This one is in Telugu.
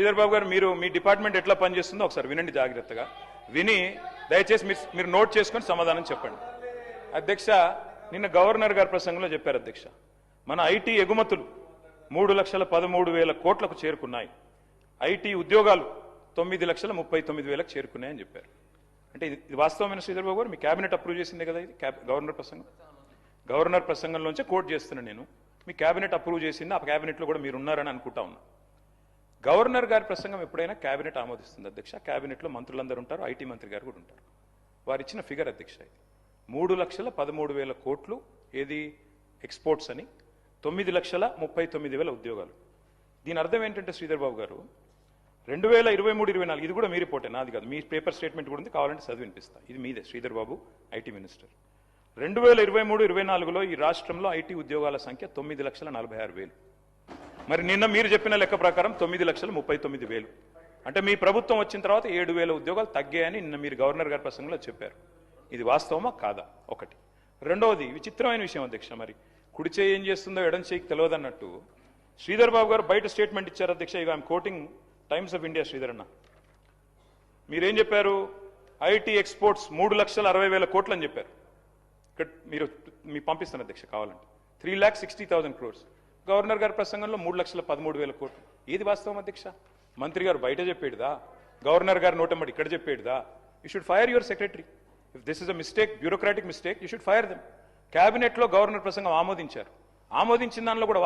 శ్రీధర్ బాబు గారు మీరు మీ డిపార్ట్మెంట్ ఎట్లా పనిచేస్తుందో ఒకసారి వినండి జాగ్రత్తగా విని దయచేసి మీరు నోట్ చేసుకొని సమాధానం చెప్పండి. అధ్యక్ష, నిన్న గవర్నర్ గారి ప్రసంగంలో చెప్పారు అధ్యక్ష, మన ఐటీ ఎగుమతులు 3,13,000 కోట్లకు చేరుకున్నాయి, ఐటీ ఉద్యోగాలు 9,39,000 చేరుకున్నాయని చెప్పారు. అంటే ఇది వాస్తవమైన శ్రీధర్ బాబు గారు మీ కేబినెట్ అప్రూవ్ చేసిందే కదా, ఇది గవర్నర్ ప్రసంగం. గవర్నర్ ప్రసంగంలోంచే కోట్ చేస్తున్నాను నేను. మీ కేబినెట్ అప్రూవ్ చేసింది, ఆ కేబినెట్లో కూడా మీరు ఉన్నారని అనుకుంటా ఉన్నా. గవర్నర్ గారి ప్రసంగం ఎప్పుడైనా కేబినెట్ ఆమోదిస్తుంది అధ్యక్ష. కేబినెట్లో మంత్రులందరూ ఉంటారు, ఐటీ మంత్రి గారు కూడా ఉంటారు. వారు ఇచ్చిన ఫిగర్ అధ్యక్ష ఇది 3,13,000 కోట్లు ఏది ఎక్స్పోర్ట్స్ అని, 9,39,000 ఉద్యోగాలు. దీని అర్థం ఏంటంటే శ్రీధర్ బాబు గారు 2023-24 ఇది కూడా మీ రిపోర్టే, నాది కాదు, మీ పేపర్ స్టేట్మెంట్ కూడా ఉంది, కావాలంటే చదివి వినిపిస్తా. ఇది మీదే శ్రీధర్ బాబు, ఐటీ మినిస్టర్. 2023-24లో ఈ రాష్ట్రంలో ఐటీ ఉద్యోగాల సంఖ్య 9,46,000. మరి నిన్న మీరు చెప్పిన లెక్క ప్రకారం 9,39,000. అంటే మీ ప్రభుత్వం వచ్చిన తర్వాత 7,000 ఉద్యోగాలు తగ్గాయని నిన్న మీరు గవర్నర్ గారి ప్రసంగంలో చెప్పారు. ఇది వాస్తవమా కాదా? ఒకటి. రెండవది విచిత్రమైన విషయం అధ్యక్ష, మరి కుడి చేయి ఏం చేస్తుందో ఎడం చేయికి తెలియదన్నట్టు శ్రీధర్ బాబు గారు బయట స్టేట్మెంట్ ఇచ్చారు అధ్యక్ష. ఇక I'm quoting times of India. Sridhar అన్న, మీరేం చెప్పారు? ఐటీ ఎక్స్పోర్ట్స్ 3,60,000 కోట్లు అని చెప్పారు. ఇక్కడ మీరు మీకు పంపిస్తాను అధ్యక్ష కావాలంటే. 3,60,000 crores. గవర్నర్ గారి ప్రసంగంలో 3,13,000 కోట్లు. ఏది వాస్తవం అధ్యక్ష? మంత్రి గారు బయట చెప్పేడుదా, గవర్నర్ గారు నోటమ్మడి ఇక్కడ చెప్పేడుదా? You should fire your secretary. If this is a mistake, bureaucratic mistake, you should fire them. క్యాబినెట్లో గవర్నర్ ప్రసంగం ఆమోదించారు. ఆమోదించిన దానిలో కూడా